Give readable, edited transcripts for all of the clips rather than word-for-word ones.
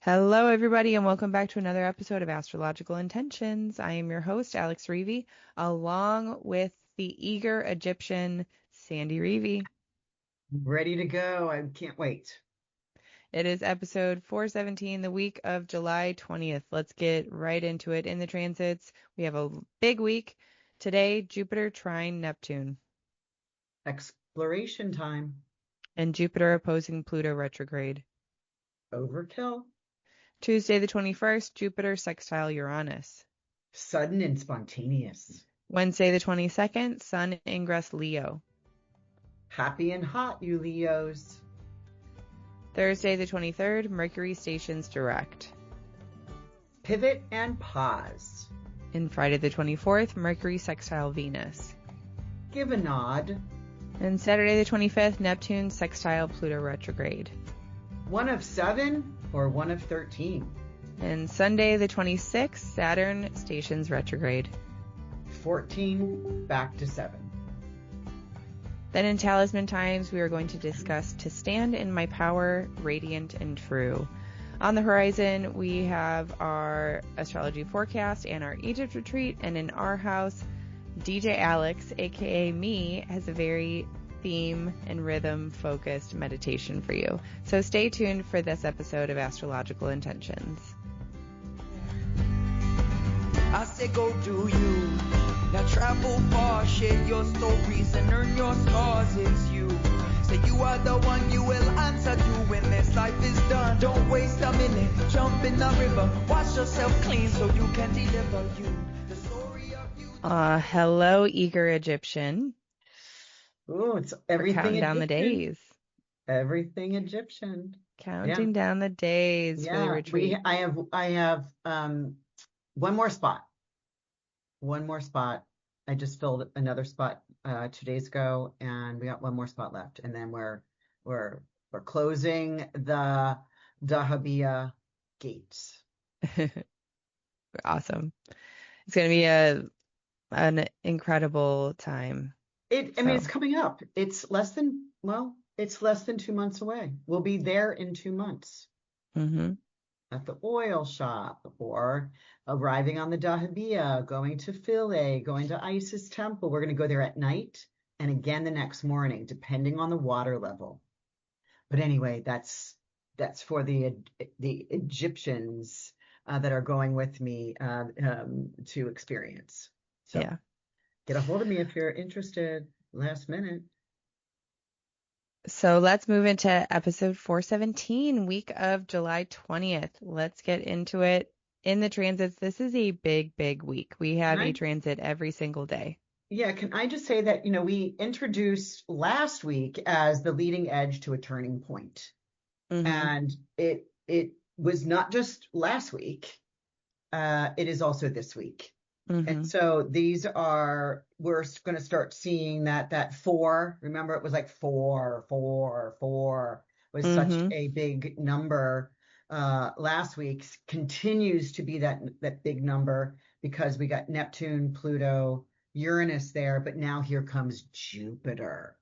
Hello, everybody, and welcome back to another episode of Astrological Intentions. I am your host, Alex Reevy, along with the eager Egyptian, Sandy Reevy. Ready to go. I can't wait. It is episode 417, the week of July 20th. Let's get right into it. In the transits, we have a big week. Today, Jupiter trine Neptune, Exploration time. and Jupiter opposing Pluto retrograde. Overkill. Tuesday, the 21st, Jupiter sextile Uranus. Sudden and spontaneous. Wednesday, the 22nd, Sun ingress Leo. Happy and hot, you Leos. Thursday the 23rd, Mercury stations direct. Pivot and pause. And Friday the 24th, Mercury sextile Venus. Give a nod. And Saturday the 25th, Neptune sextile Pluto retrograde. 1 of 7 or 1 of 13. And Sunday the 26th, Saturn stations retrograde. 14 back to 7. Then in Talisman times, we are going to discuss To Stand in My Power, Radiant and True. On the horizon, we have our astrology forecast and our Egypt retreat. And in our house, DJ Alex, aka me, has a very theme and rhythm focused meditation for you. So stay tuned for this episode of Astrological Intentions. I say go do you. Now travel far, share your stories and earn your scars. It's you. Say you are the one, you will answer to when this life is done. Don't waste a minute, jump in the river, wash yourself clean so you can deliver you. The story of you. Hello, eager Egyptian. Oh, it's We're everything counting down the Egyptian. days. Everything Egyptian. Counting down the days for the retreat. I have one more spot. One more spot. I just filled another spot 2 days ago, and we got one more spot left, and then we're closing the Dahabia gates. Awesome. It's going to be an incredible time. I mean, it's coming up. It's less than 2 months away. We'll be there in 2 months. Mm-hmm. At the oil shop, or arriving on the Dahabia, going to Philae, going to Isis Temple. We're going to go there at night and again the next morning, depending on the water level. But anyway, that's for the Egyptians that are going with me to experience. So Yeah. get a hold of me if you're interested. Last minute. So let's move into episode 417, week of July 20th. Let's get into it. In the transits, this is a big, big week. We have a transit every single day. Yeah, can I just say that, we introduced last week as the leading edge to a turning point. Mm-hmm. And it was not just last week, it is also this week. Mm-hmm. And so we're going to start seeing that 4, remember it was like 4 was such a big number. Last week continues to be that big number because we got Neptune, Pluto, Uranus there, but now here comes Jupiter.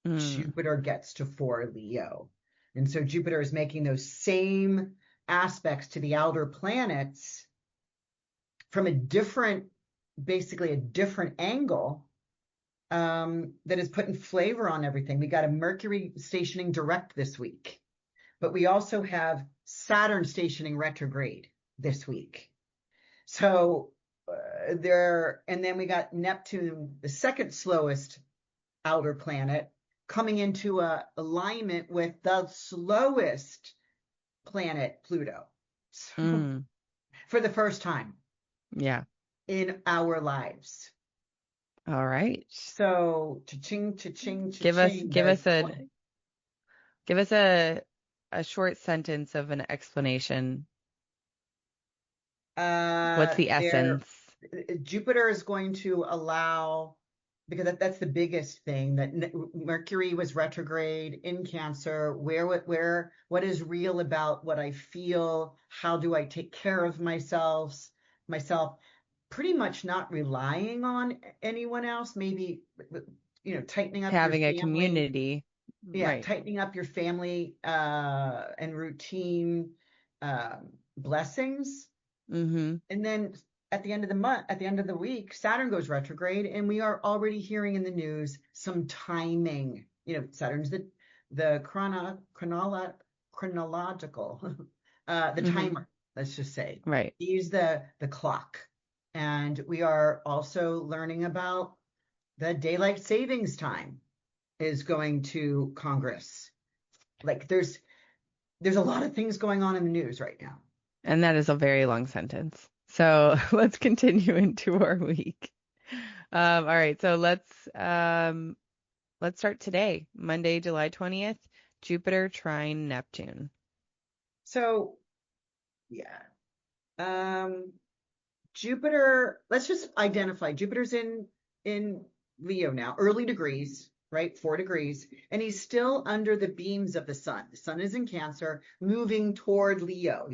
Jupiter gets to 4 Leo. And so Jupiter is making those same aspects to the outer planets from basically a different angle that is putting flavor on everything. We got a Mercury stationing direct this week, but we also have Saturn stationing retrograde this week. So and then we got Neptune, the second slowest outer planet, coming into a alignment with the slowest planet, Pluto, for the first time. Yeah. In our lives. All right. So, cha-ching, cha-ching, Give us a short sentence of an explanation. What's the essence? Jupiter is going to allow, because that's the biggest thing, that Mercury was retrograde in Cancer. What is real about what I feel? How do I take care of myself? Pretty much not relying on anyone else, maybe, tightening up having your a community. Yeah, right. Tightening up your family and routine, blessings. Mm-hmm. And then at the end of the month, at the end of the week, Saturn goes retrograde, and we are already hearing in the news some timing. Saturn's the chronological, the Mm-hmm. timer, let's just say. Right. He's the clock. And we are also learning about the daylight savings time is going to Congress. Like there's a lot of things going on in the news right now. And that is a very long sentence. So let's continue into our week. All right. So let's start today, Monday, July 20th, Jupiter trine Neptune. So yeah. Jupiter, let's just identify Jupiter's in Leo now, early degrees, right? 4 degrees, and he's still under the beams of the sun. The sun is in Cancer, moving toward Leo.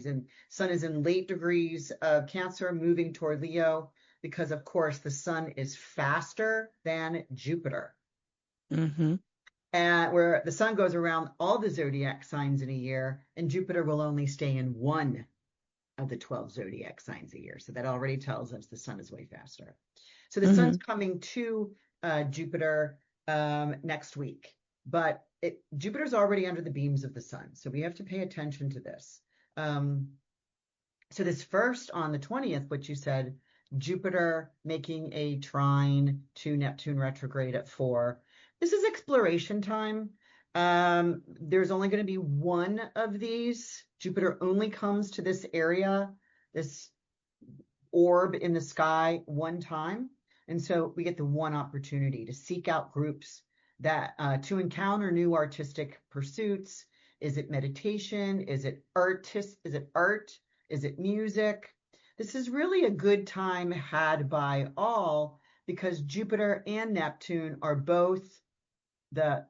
Sun is in late degrees of Cancer, moving toward Leo, because of course the sun is faster than Jupiter. Mm-hmm. And where the sun goes around all the zodiac signs in a year, and Jupiter will only stay in one of the 12 zodiac signs a year. So that already tells us the sun is way faster. So the sun's coming to Jupiter next week, but Jupiter's already under the beams of the sun. So we have to pay attention to this. So this first on the 20th, which you said, Jupiter making a trine to Neptune retrograde at 4. This is exploration time. There's only going to be one of these. Jupiter only comes to this area, this orb in the sky, one time. And so we get the one opportunity to seek out groups that to encounter new artistic pursuits. Is it meditation? Is it artist? Is it art? Is it music? This is really a good time had by all, because Jupiter and Neptune are both the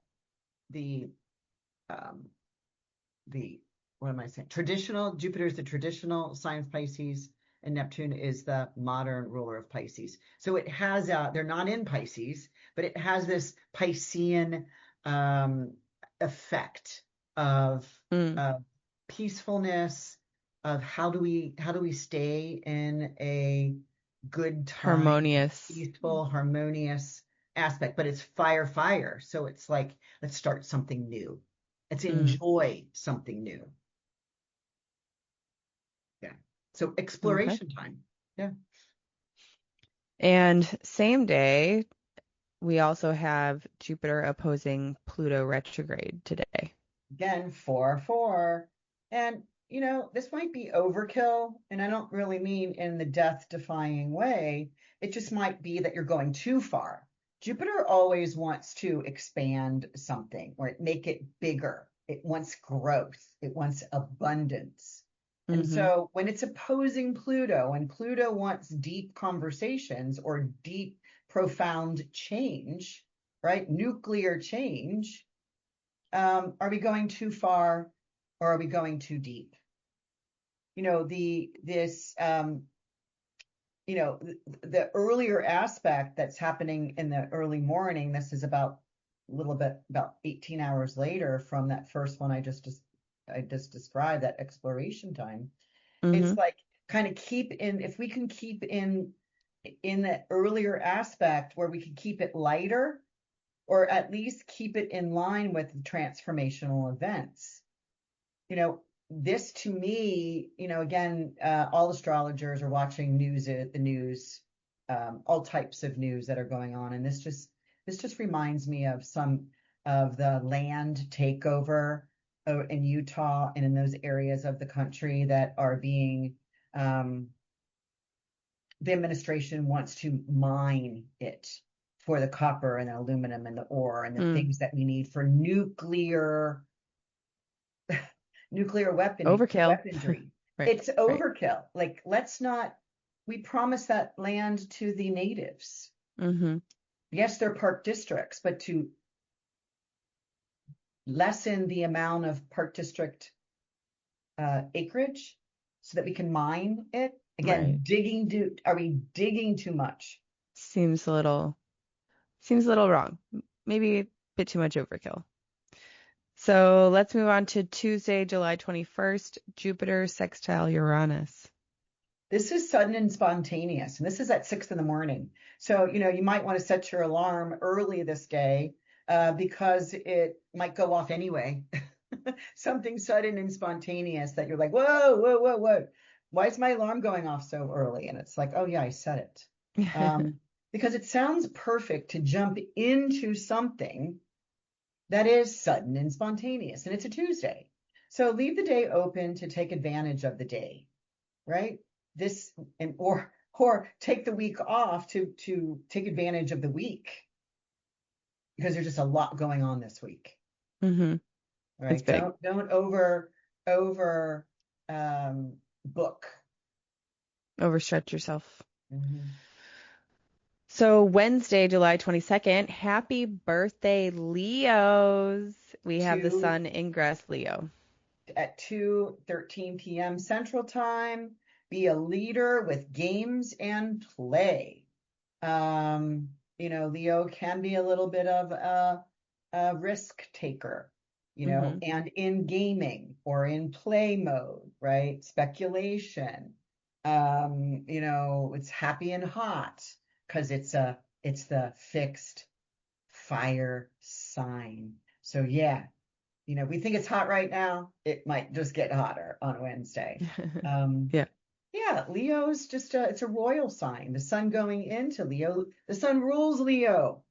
what am I saying? Traditional. Jupiter is the traditional sign of Pisces, and Neptune is the modern ruler of Pisces. So it has they're not in Pisces, but it has this Piscean effect of peacefulness, of how do we stay in a good time, Harmonious, peaceful, harmonious aspect. But it's fire. So it's like, let's start something new. Let's enjoy something new. Yeah. So exploration time. Yeah. And same day, we also have Jupiter opposing Pluto retrograde today. Again, 4-4. And, this might be overkill. And I don't really mean in the death-defying way. It just might be that you're going too far. Jupiter always wants to expand something or make it bigger. It wants growth. It wants abundance. And so when it's opposing Pluto, and Pluto wants deep conversations or deep, profound change, right? Nuclear change. Are we going too far, or are we going too deep? The earlier aspect that's happening in the early morning, this is about 18 hours later from that first one I just described, that exploration time. It's like kind of if we can keep in that earlier aspect where we can keep it lighter, or at least keep it in line with transformational events. This to me, again, all astrologers are watching the news, all types of news that are going on. And this just reminds me of some of the land takeover in Utah and in those areas of the country that are being, the administration wants to mine it for the copper and the aluminum and the ore and the things that we need for nuclear weaponry. Right. It's overkill. Like, we promise that land to the natives. Yes, they're park districts, but to lessen the amount of park district acreage so that we can mine it. Again, are we digging too much? Seems a little wrong. Maybe a bit too much overkill. So let's move on to Tuesday, July 21st, Jupiter sextile Uranus. This is sudden and spontaneous, and this is at 6 in the morning. So, you might want to set your alarm early this day because it might go off anyway. Something sudden and spontaneous that you're like, whoa, whoa, whoa, whoa. Why is my alarm going off so early? And it's like, oh, yeah, I set it. Because it sounds perfect to jump into something that is sudden and spontaneous, and it's a Tuesday. So leave the day open to take advantage of the day, right? Or take the week off to take advantage of the week because there's just a lot going on this week. Mm-hmm. Right? It's big. Don't over book. Overstretch yourself. Mm-hmm. So Wednesday, July 22nd, happy birthday, Leos. We have the sun ingress Leo. At 2:13 p.m. Central Time. Be a leader with games and play. Leo can be a little bit of a risk taker, Mm-hmm. and in gaming or in play mode, right? Speculation. It's happy and hot because it's the fixed fire sign. So yeah, we think it's hot right now. It might just get hotter on Wednesday. Yeah. Yeah, Leo's just it's a royal sign. The sun going into Leo, the sun rules Leo.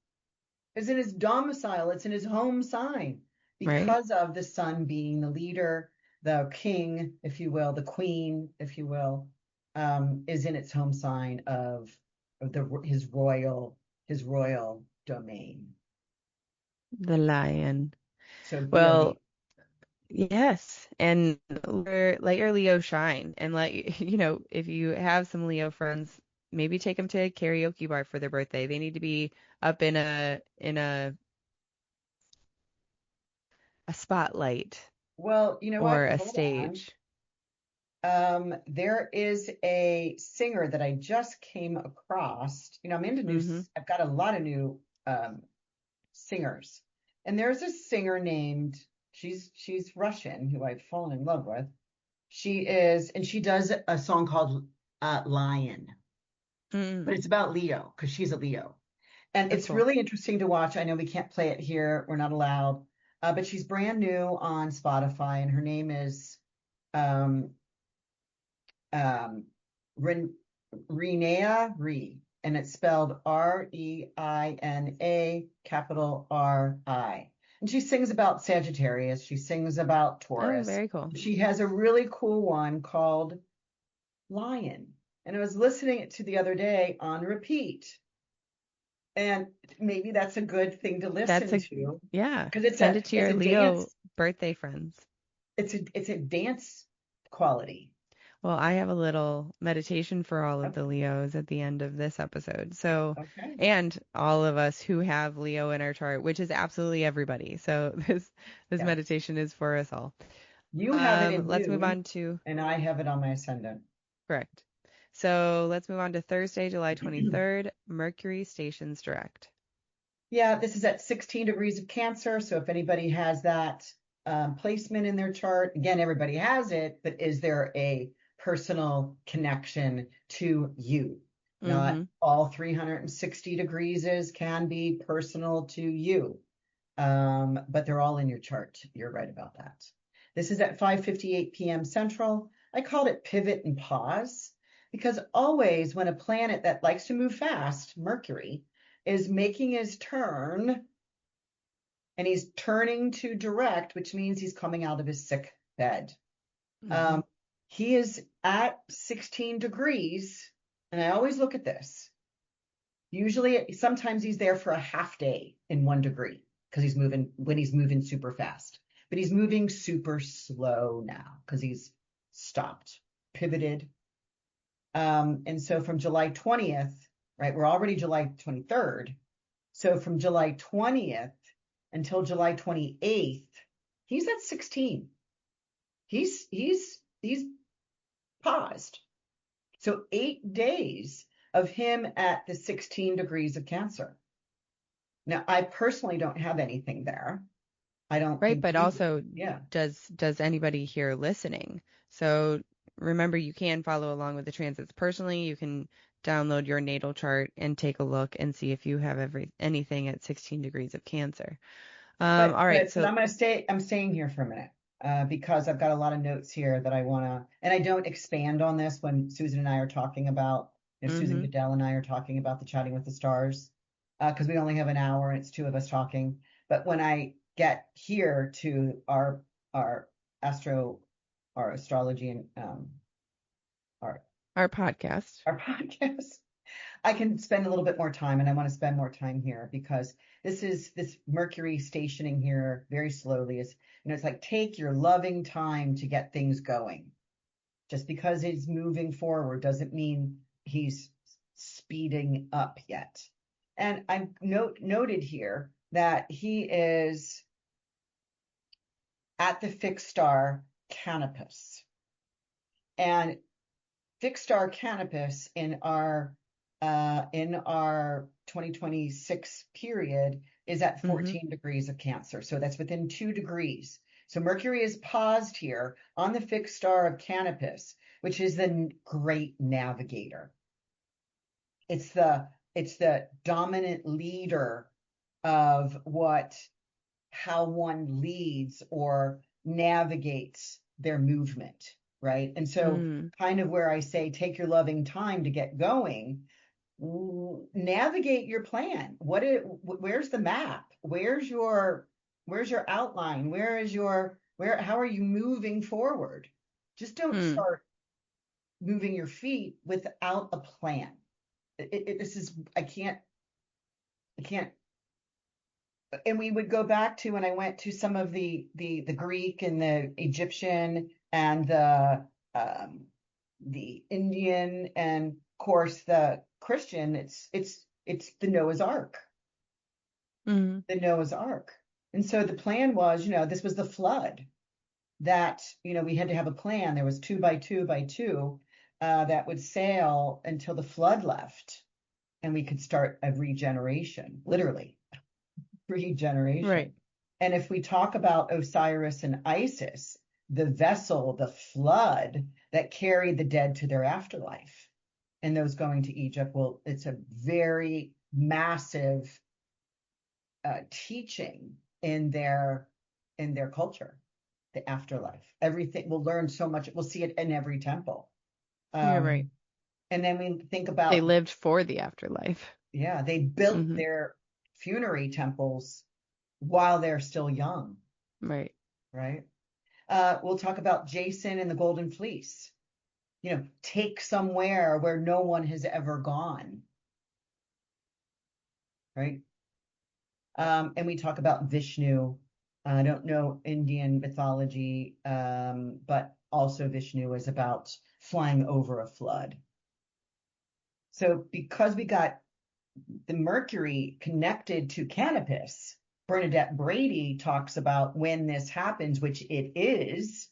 It's in his domicile, it's in his home sign because of the sun being the leader, the king, if you will, the queen, if you will, is in its home sign of his royal domain. The lion. So Well, yes, and let your Leo shine, and if you have some Leo friends, maybe take them to a karaoke bar for their birthday. They need to be up in a spotlight. Well, you know or what? a Hold stage. on. There is a singer that I just came across. I'm into new. I've got a lot of new singers, and there's a singer named. She's Russian who I've fallen in love with. She does a song called Lion, but it's about Leo because she's a Leo, and it's really interesting to watch. I know we can't play it here; we're not allowed. But she's brand new on Spotify, and her name is Rinea Ree, and it's spelled Reina capital RI. And she sings about Sagittarius. She sings about Taurus. Oh, very cool. She has a really cool one called Lion. And I was listening to the other day on repeat. And maybe that's a good thing to listen to. Yeah. Because send it to your Leo dance. Birthday friends. It's a dance quality. Well, I have a little meditation for all of the Leos at the end of this episode. So, and all of us who have Leo in our chart, which is absolutely everybody. So this meditation is for us all. You have it in let's move on to, and I have it on my ascendant. Correct. So let's move on to Thursday, July 23rd, Mercury stations direct. Yeah, this is at 16 degrees of Cancer. So if anybody has that placement in their chart, again, everybody has it, but is there a personal connection to you? Not all 360 degrees can be personal to you, but they're all in your chart. You're right about that. This is at 5:58 p.m. Central. I called it pivot and pause because always when a planet that likes to move fast, Mercury, is making his turn, and he's turning to direct, which means he's coming out of his sick bed. He is at 16 degrees, and I always look at this. Usually, sometimes he's there for a half day in 1 degree because he's moving super fast. But he's moving super slow now because he's stopped, pivoted. And so from July 20th, right, we're already July 23rd. So from July 20th until July 28th, he's at 16. He's paused. So 8 days of him at the 16 degrees of Cancer. Now, I personally don't have anything there. I don't Right, think but you, also yeah. does anybody here listening? So remember, you can follow along with the transits personally. You can download your natal chart and take a look and see if you have anything at 16 degrees of Cancer. All right, But so I'm staying here for a minute, because I've got a lot of notes here that I want to, and I don't expand on this when Susan and I are talking about, Susan Goodell and I are talking about the Chatting with the Stars, because we only have an hour and it's two of us talking. But when I get here to our astrology and our podcast. our podcast, I can spend a little bit more time, and I want to spend more time here because this Mercury stationing here very slowly is, it's like, take your loving time to get things going. Just because he's moving forward doesn't mean he's speeding up yet. And I've noted here that he is at the fixed star Canopus. And fixed star Canopus in our 2026 period is at 14 degrees of Cancer. So that's within 2 degrees. So Mercury is paused here on the fixed star of Canopus, which is the great navigator. It's the dominant leader of how one leads or navigates their movement, right? And so kind of where I say, take your loving time to get going, navigate your plan. Where's the map? Where's your outline? How are you moving forward? Just don't start moving your feet without a plan. I can't, and we would go back to when I went to some of the Greek and the Egyptian and the Indian, and of course the Christian. It's the Noah's Ark. The Noah's Ark. And so the plan was, this was the flood that, we had to have a plan. There was 2 by 2 by 2 that would sail until the flood left, and we could start a regeneration, literally. Regeneration. Right. And if we talk about Osiris and Isis, the vessel, the flood that carried the dead to their afterlife, and those going to Egypt, well, it's a very massive teaching in their culture, the afterlife. Everything, we'll learn so much. We'll see it in every temple. You're right. And then we think about, they lived for the afterlife. Yeah, they built their funerary temples while they're still young. Right. Right. We'll talk about Jason and the Golden Fleece. Take somewhere where no one has ever gone. Right. And we talk about Vishnu. I don't know Indian mythology, but also Vishnu is about flying over a flood. So because we got the Mercury connected to Canopus, Bernadette Brady talks about when this happens, which it is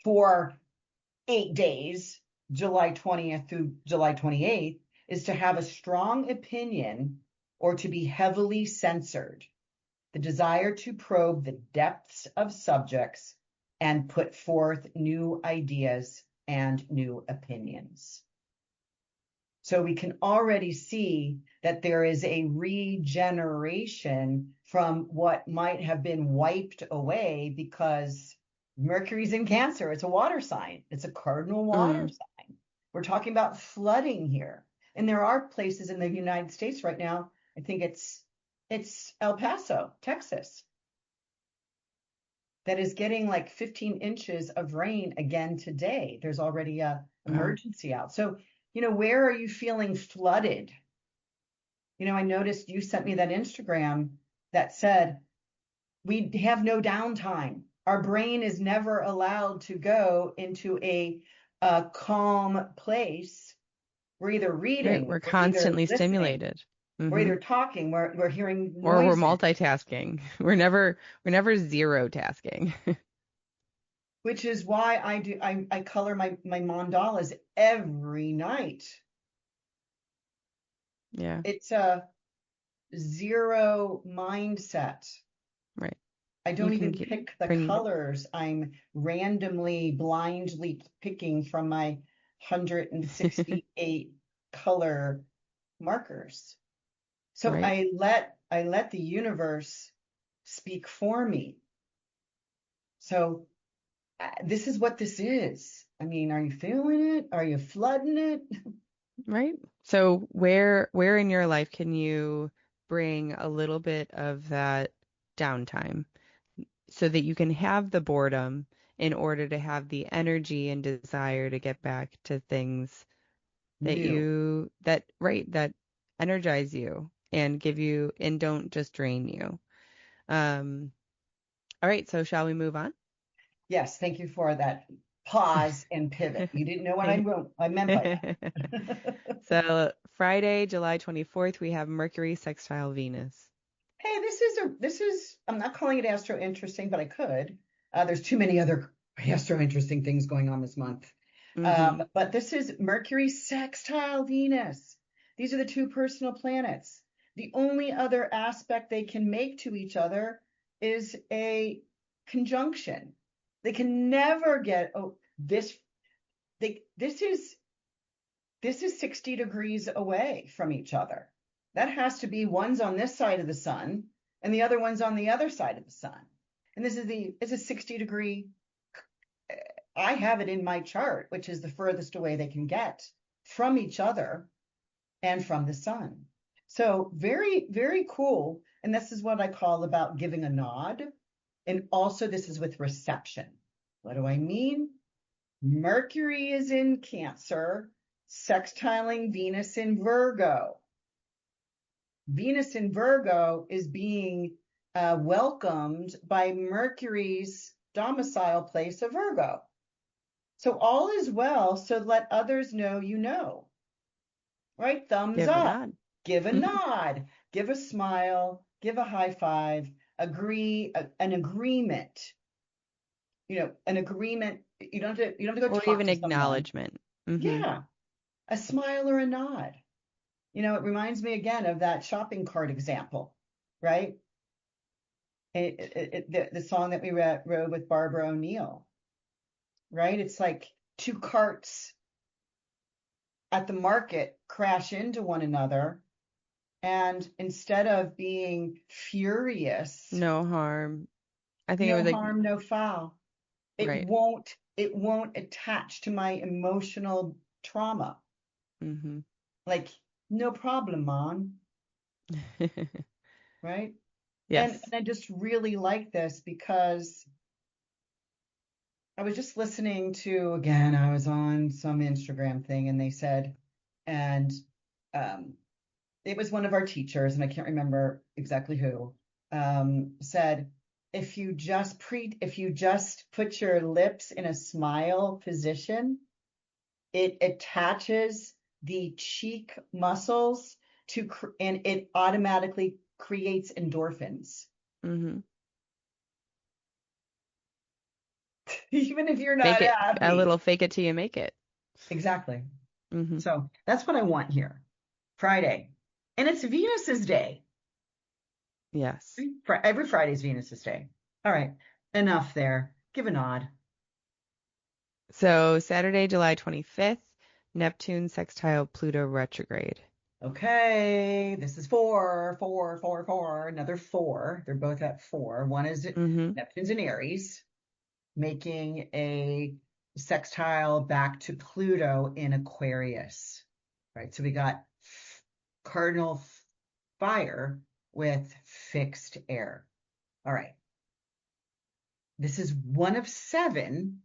for 8 days, July 20th through July 28th, is to have a strong opinion or to be heavily censored, the desire to probe the depths of subjects and put forth new ideas and new opinions. So we can already see that there is a regeneration from what might have been wiped away because Mercury's in Cancer. It's a water sign. It's a cardinal water sign. We're talking about flooding here. And there are places in the United States right now, I think it's El Paso, Texas, that is getting like 15 inches of rain again today. There's already a emergency out. So, where are you feeling flooded? I noticed you sent me that Instagram that said, we have no downtime. Our brain is never allowed to go into a calm place. We're either reading, Right. We're constantly stimulated. We're either talking, we're hearing noises. Or we're multitasking. We're never zero tasking. Which is why I color my mandalas every night. Yeah. It's a zero mindset. Right. I don't You can even pick the bring colors. I'm randomly, blindly picking from my 168 color markers. So right, I let the universe speak for me. So this is what this is. I mean, are you feeling it? Are you flooding it? right. So where in your life can you bring a little bit of that downtime so that you can have the boredom in order to have the energy and desire to get back to things New. that energize you and give you and don't just drain you. Um, all right, so shall we move on? Yes, thank you for that pause and pivot. You didn't know what I meant by that. So Friday, July 24th, we have Mercury sextile Venus. Hey, this is I'm not calling it astro interesting, but I could. There's too many other astro interesting things going on this month. Mm-hmm. But this is Mercury sextile Venus. These are the two personal planets. The only other aspect they can make to each other is a conjunction. They can never get this this is 60 degrees away from each other. That has to be one's on this side of the sun and the other one's on the other side of the sun. And it's a 60 degree. I have it in my chart, which is the furthest away they can get from each other and from the sun. So very, very cool. And this is what I call about giving a nod. And also this is with reception. What do I mean? Mercury is in Cancer, sextiling Venus in Virgo. Venus in Virgo is being welcomed by Mercury's domicile place of Virgo. So all is well, so let others know you know. Right? Thumbs Give a up, nod. give a nod, give a smile, give a high five, an agreement. An agreement. You don't have to go Or talk even to someone. acknowledgement. Mm-hmm. Yeah, a smile or a nod. It reminds me again of that shopping cart example, right? The song that we wrote with Barbara O'Neill, right? It's like two carts at the market crash into one another. And instead of being furious, No harm. I think it no was like, harm, no foul. It right. won't, it won't attach to my emotional trauma. Mm-hmm. Like, no problem, Mom. Right? And Yes. I just really like this because I was just listening to, again, I was on some Instagram thing and they said, and it was one of our teachers, and I can't remember exactly who, said, if you just put your lips in a smile position, it attaches the cheek muscles and it automatically creates endorphins. Mm-hmm. Even if you're Fake not it. A happy. little fake it till you make it. Exactly. Mm-hmm. So that's what I want here. Friday. And it's Venus's day. Yes. Every Friday's Venus's day. All right. Enough there. Give a nod. So Saturday, July 25th, Neptune sextile Pluto retrograde. Okay. This is four, another four. They're both at four. One is Mm-hmm. Neptune's in Aries, making a sextile back to Pluto in Aquarius. Right. So we got cardinal fire with fixed air. All right. This is one of seven.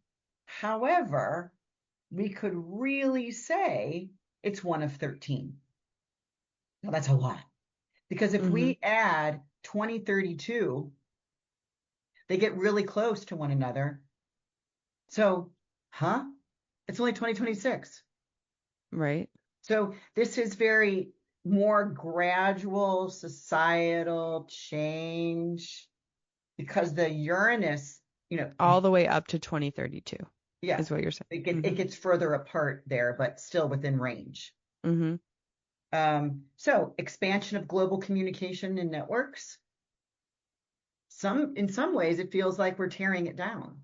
However, we could really say it's one of 13. Now that's a lot. Because if Mm-hmm. we add 2032, they get really close to one another. So, it's only 2026. Right. So this is very more gradual societal change because the Uranus, All the way up to 2032 yeah, is what you're saying. it gets further apart there, but still within range. Mm-hmm. So expansion of global communication and networks, in some ways, it feels like we're tearing it down,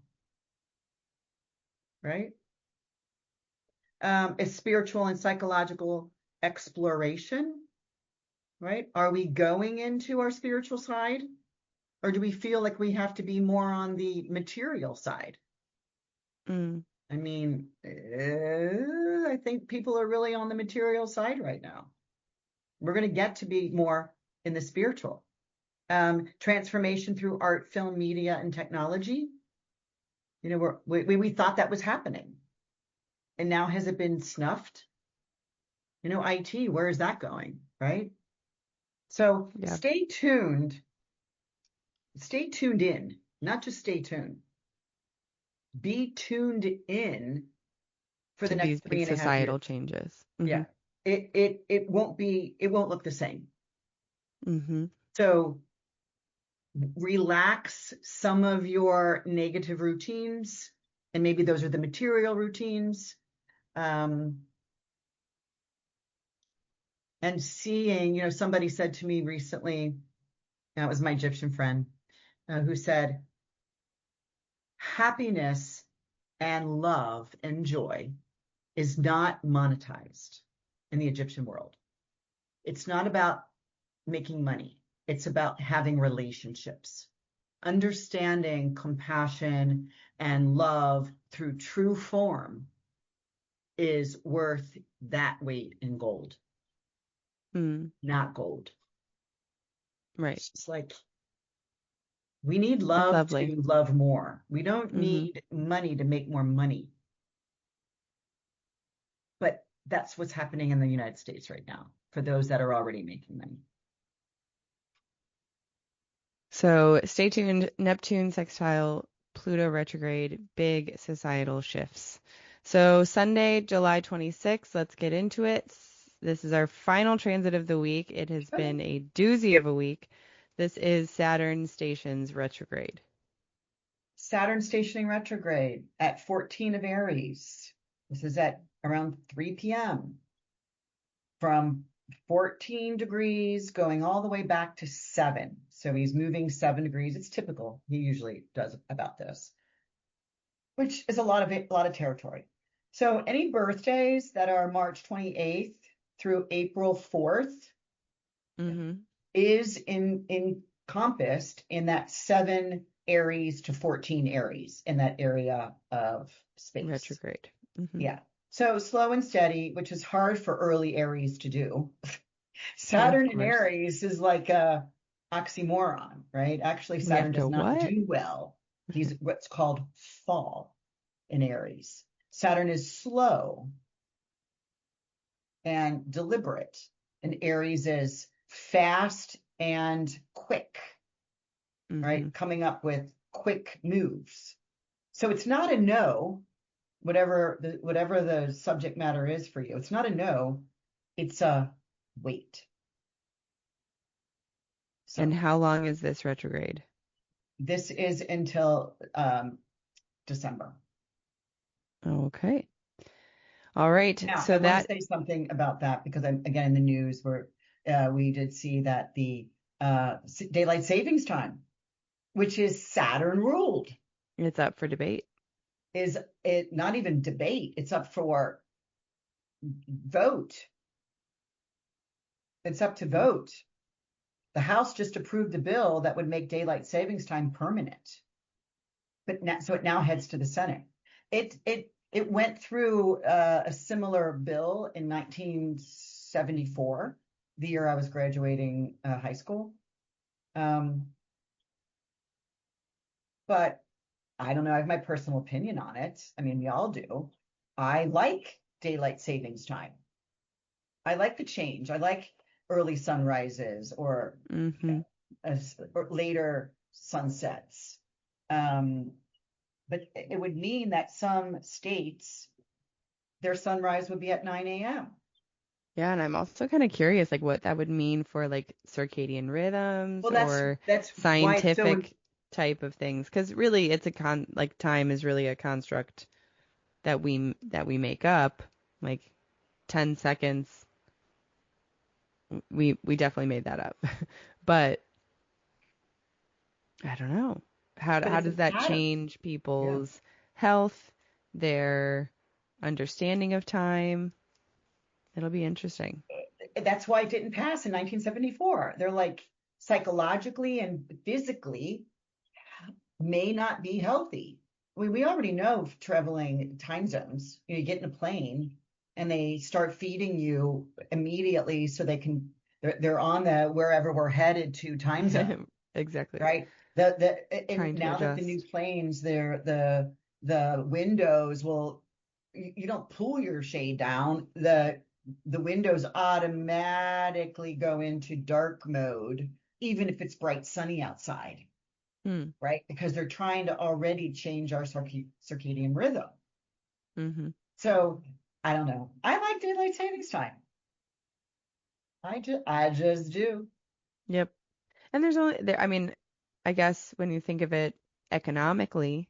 right? It's spiritual and psychological exploration, right? Are we going into our spiritual side, or do we feel like we have to be more on the material side? I mean, I think people are really on the material side right now. We're going to get to be more in the spiritual. Transformation through art, film, media, and technology. You know, we thought that was happening. And now has it been snuffed? You know, IT, where is that going, right? So stay tuned. Stay tuned in, not just stay tuned. Be tuned in for the next 3.5 years. Societal changes. Yeah. It won't look the same. So relax some of your negative routines, and maybe those are the material routines. And seeing, you know, somebody said to me recently, that was my Egyptian friend, who said, happiness and love and joy is not monetized in the Egyptian world. It's not about making money. It's about having relationships. Understanding compassion and love through true form is worth that weight in gold, not gold. Right. It's like, we need love to love more. We don't need money to make more money. But that's what's happening in the United States right now for those that are already making money. So stay tuned. Neptune sextile, Pluto retrograde, big societal shifts. So Sunday, July 26th, let's get into it. This is our final transit of the week. It has been a doozy of a week. This is Saturn stations retrograde. Saturn stationing retrograde at 14 of Aries. This is at around 3 p.m. From 14 degrees going all the way back to 7. So he's moving 7 degrees. It's typical. He usually does about this, which is a lot of territory. So any birthdays that are March 28th through April 4th is encompassed in that 7 Aries to 14 Aries in that area of space. Retrograde. Yeah. So slow and steady, which is hard for early Aries to do. Saturn in Aries is like a oxymoron, right? Actually, Saturn does not do well. He's what's called fall in Aries. Saturn is slow and deliberate, and Aries is fast and quick, right? Coming up with quick moves. So it's not a no, whatever the subject matter is for you. It's not a no, it's a wait. So, and how long is this retrograde? This is until December. Okay. All right. Now, so I want to say something about that because I'm again in the news where we did see that the daylight savings time, which is Saturn ruled, it's up for debate. Is it not even debate? It's up for vote. It's up to vote. The House just approved a bill that would make daylight savings time permanent. But now, so it now heads to the Senate. It went through a similar bill in 1974, the year I was graduating high school. But I don't know. I have my personal opinion on it. I mean, we all do. I like daylight savings time. I like the change. I like early sunrises or later sunsets. But it would mean that some states, their sunrise would be at 9 a.m. Yeah, and I'm also kind of curious, like what that would mean for like circadian rhythms or that's scientific type of things, because really it's like time is really a construct that we make up. Like 10 seconds, we definitely made that up, but I don't know. How But how it's a does that pattern. change Yeah. people's health, their understanding of time? It'll be interesting. That's why it didn't pass in 1974. They're like psychologically and physically may not be healthy. We already know traveling time zones. You get in a plane and they start feeding you immediately so they're on the wherever we're headed to time zone, Exactly. right? And Trying to now that the new adjust. planes, the windows will, you don't pull your shade down. The windows automatically go into dark mode, even if it's bright sunny outside, Hmm. right? Because they're trying to already change our circadian rhythm. Mm-hmm. So I don't know. I like daylight savings time. I just do. Yep. And there's only there. I mean, I guess when you think of it economically,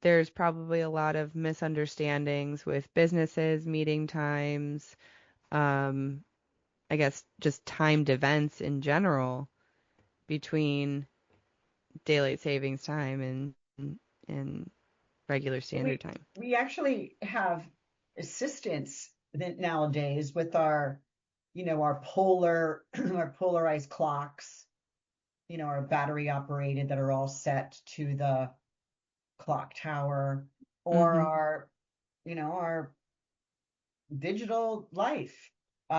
there's probably a lot of misunderstandings with businesses, meeting times, um, I guess just timed events in general between daylight savings time and regular standard We time. we actually have assistants nowadays with our our polarized clocks, our battery operated that are all set to the clock tower, or Mm-hmm. our digital life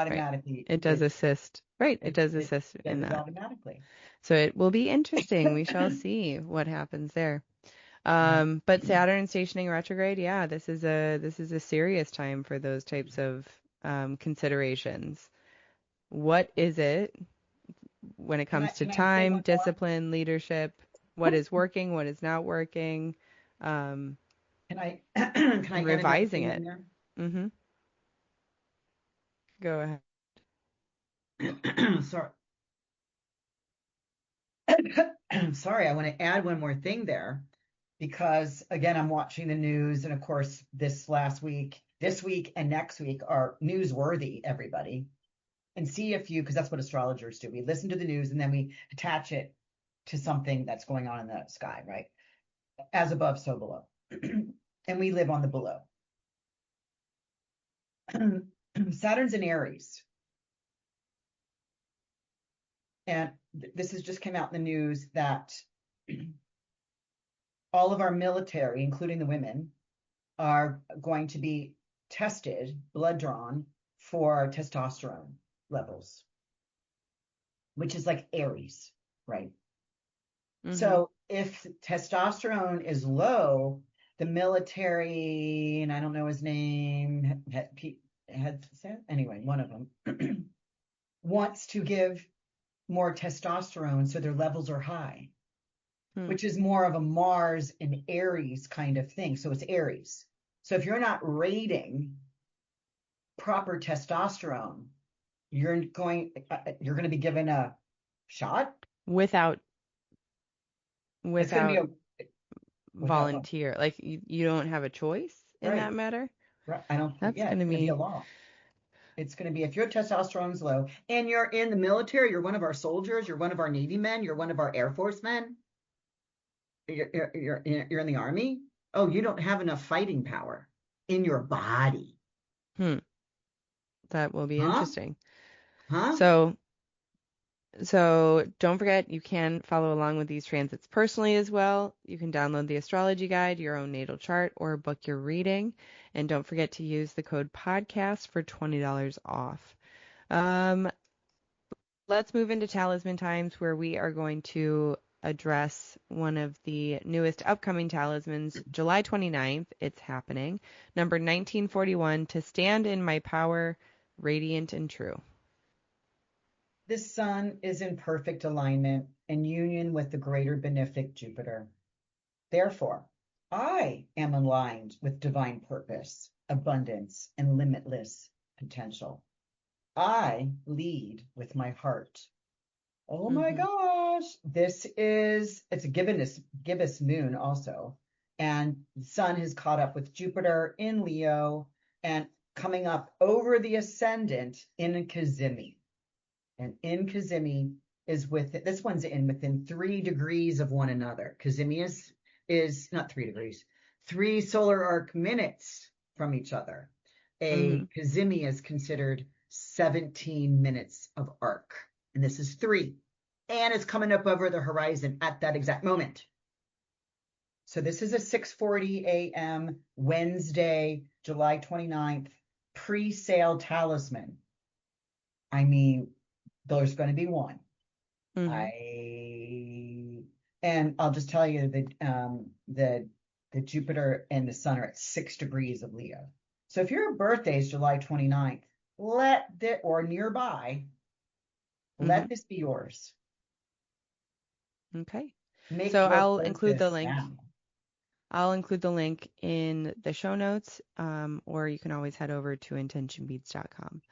Right. automatically It does assist. Right. It does it assist does in it that. automatically. So it will be interesting. We shall see what happens there. But Saturn stationing retrograde, yeah, this is a serious time for those types of considerations. What is it when it Can I comes to can I say time, one more? discipline, leadership? What is working? What is not working? Um, Can I can I and add another revising thing in it. Mm-hmm. Go ahead. there? Sorry. Sorry, I want to add one more thing there because again, I'm watching the news, and of course, this week and next week are newsworthy, everybody. And see if you, because that's what astrologers do. We listen to the news and then we attach it to something that's going on in the sky, right? As above, so below. And we live on the below. Saturn's in Aries. And this has just come out in the news that all of our military, including the women, are going to be tested, blood drawn for testosterone levels, which is like Aries, right? Mm-hmm. So if testosterone is low, the military, and I don't know his name, had said anyway, one of them wants to give more testosterone so their levels are high, Hmm. which is more of a Mars and Aries kind of thing. So it's Aries. So if you're not rating proper testosterone, you're going to be given a shot. Without It's going to be without a without what? volunteer, like you don't have a choice in that Right. matter. Right. I don't. That's Yeah, gonna it's going to be a be law. It's going to be if your testosterone's low and you're in the military, you're one of our soldiers, you're one of our Navy men, you're one of our Air Force men, you're in the Army. Oh, you don't have enough fighting power in your body. hmm, that will be Huh? interesting. Huh? So So don't forget, you can follow along with these transits personally as well. You can download the astrology guide, your own natal chart, or book your reading. And don't forget to use the code podcast for $20 off. Um, let's move into talisman times where we are going to address one of the newest upcoming talismans, July 29th. It's happening. Number 1941, to stand in my power, radiant and true. This sun is in perfect alignment and union with the greater benefic Jupiter. Therefore, I am aligned with divine purpose, abundance, and limitless potential. I lead with my heart. Oh my Mm-hmm. gosh. It's a gibbous moon also. And the sun has caught up with Jupiter in Leo and coming up over the ascendant in Cazimi. And in Cazimi, is this one's within 3 degrees of one another. Cazimi is not 3 degrees, 3 solar arc minutes from each other. A Cazimi is considered 17 minutes of arc, and this is 3. And it's coming up over the horizon at that exact moment. So this is a 6:40 a.m. Wednesday, July 29th, pre-sale talisman. I mean, there's going to be one. And I'll just tell you that the Jupiter and the Sun are at 6 degrees of Leo. So if your birthday is July 29th, or nearby, let this be yours. Okay. So I'll include the link. Now. I'll include the link in the show notes, or you can always head over to intentionbeats.com.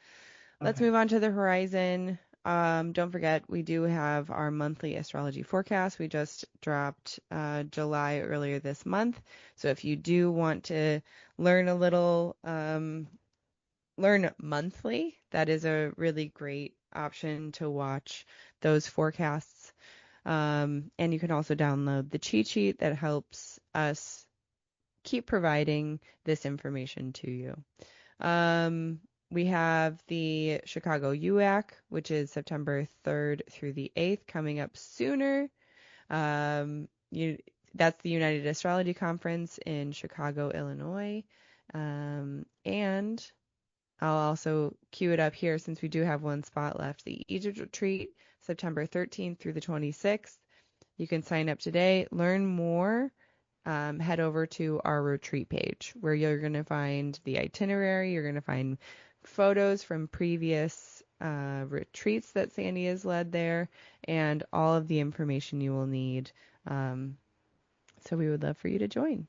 Let's move on to the horizon. Don't forget, we do have our monthly astrology forecast. We just dropped July earlier this month. So if you do want to learn a little, learn monthly, that is a really great option to watch those forecasts. And you can also download the cheat sheet that helps us keep providing this information to you. We have the Chicago UAC, which is September 3rd through the 8th, coming up sooner. That's the United Astrology Conference in Chicago, Illinois. And I'll also cue it up here since we do have one spot left. The Egypt Retreat, September 13th through the 26th. You can sign up today. Learn more. Head over to our retreat page where you're going to find the itinerary. You're going to find photos from previous retreats that Sandy has led there and all of the information you will need. So we would love for you to join.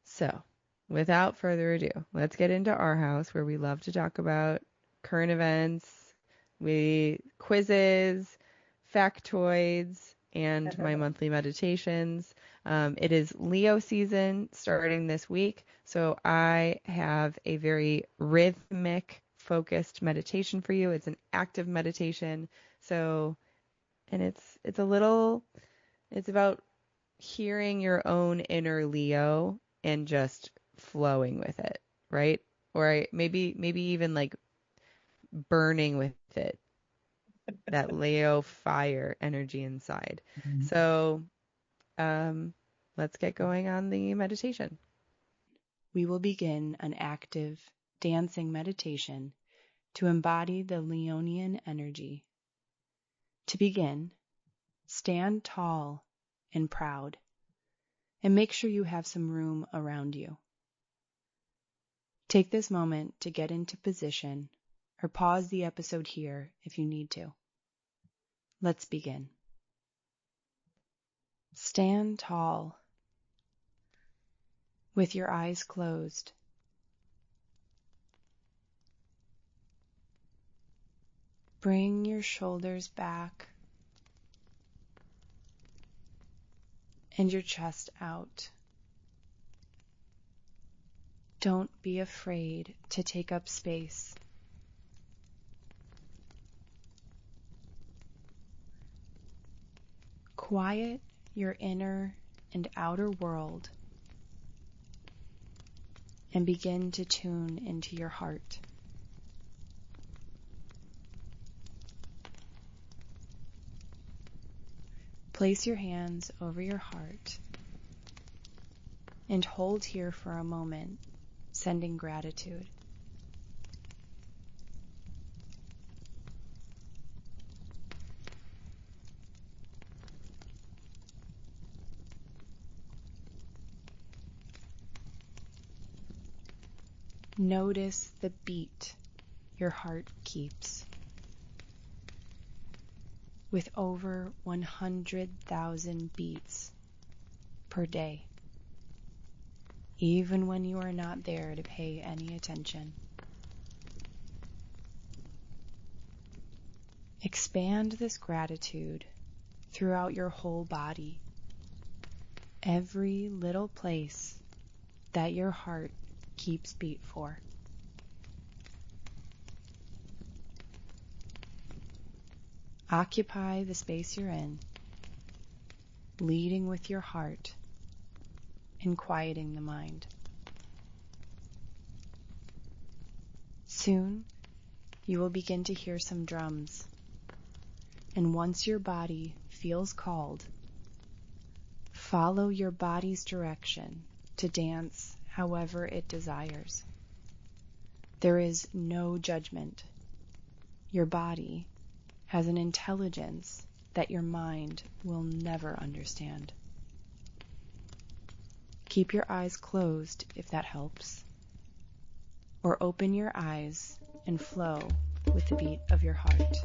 So without further ado, let's get into our house where we love to talk about current events, quizzes, factoids, and my monthly meditations. It is Leo season starting this week, so I have a very rhythmic, focused meditation for you. It's an active meditation, and it's about hearing your own inner Leo and just flowing with it, right? Or maybe even like burning with it, that Leo fire energy inside. So let's get going on the meditation. We will begin an active dancing meditation to embody the Leonian energy. To begin, stand tall and proud, and make sure you have some room around you. Take this moment to get into position, or pause the episode here if you need to. Let's begin. Stand tall, with your eyes closed. Bring your shoulders back and your chest out. Don't be afraid to take up space. Quiet your inner and outer world and begin to tune into your heart. Place your hands over your heart and hold here for a moment, sending gratitude. Notice the beat your heart keeps. With over 100,000 beats per day, even when you are not there to pay any attention. Expand this gratitude throughout your whole body, every little place that your heart keeps beat for. Occupy the space you're in, leading with your heart and quieting the mind. Soon, you will begin to hear some drums, and once your body feels called, follow your body's direction to dance however it desires. There is no judgment. Your body has an intelligence that your mind will never understand. Keep your eyes closed if that helps, or open your eyes and flow with the beat of your heart.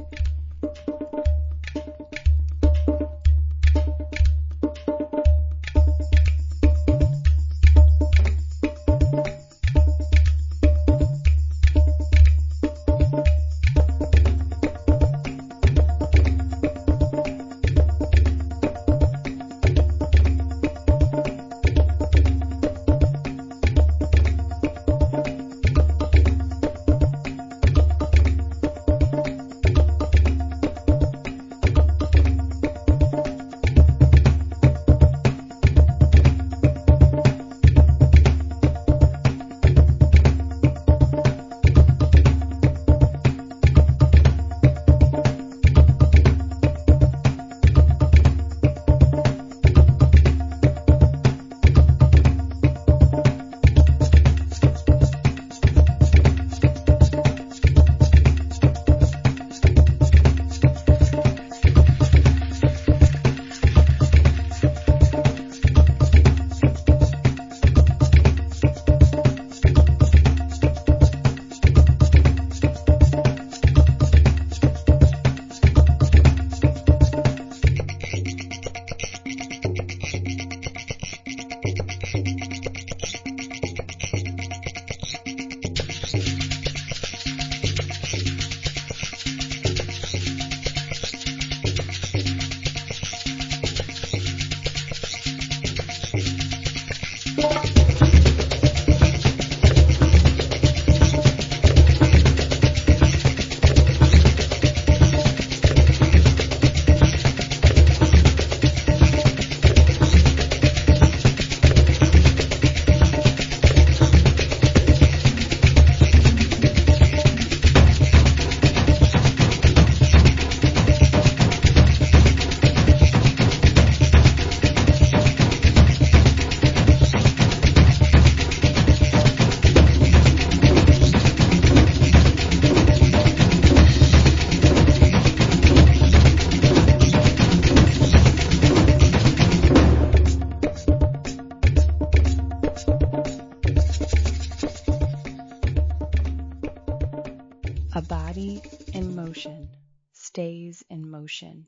A body in motion stays in motion,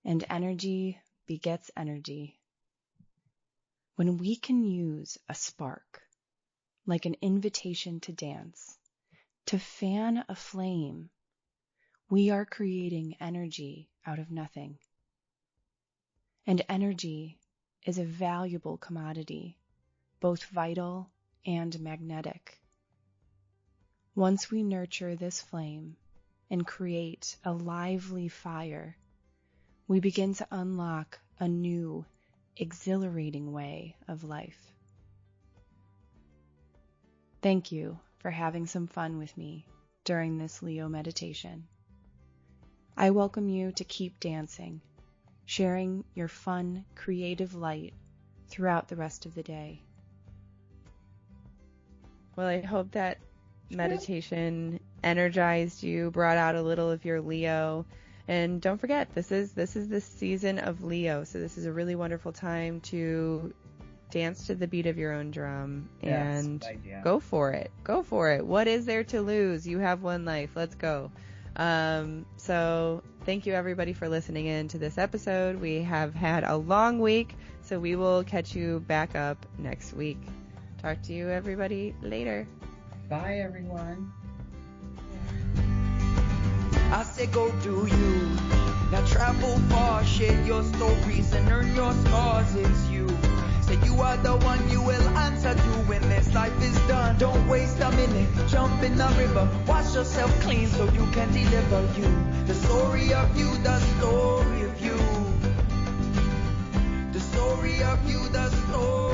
and energy begets energy. When we can use a spark, like an invitation to dance, to fan a flame, we are creating energy out of nothing. And energy is a valuable commodity, both vital and magnetic. Once we nurture this flame and create a lively fire, we begin to unlock a new, exhilarating way of life. Thank you for having some fun with me during this Leo meditation. I welcome you to keep dancing, sharing your fun, creative light throughout the rest of the day. Well, I hope that meditation energized you, brought out a little of your Leo. And don't forget, this is the season of Leo, so this is a really wonderful time to dance to the beat of your own drum and go for it. Go for it. What is there to lose? You have one life. Let's go. So thank you everybody for listening in to this episode. We have had a long week, so we will catch you back up next week. Talk to you everybody later. Bye, everyone. I say go do you. Now travel far, share your stories and earn your scars. It's you. Say you are the one, you will answer to when this life is done. don't waste a minute. Jump in the river, wash yourself clean so you can deliver you. The story of you, the story of you. The story of you, the story.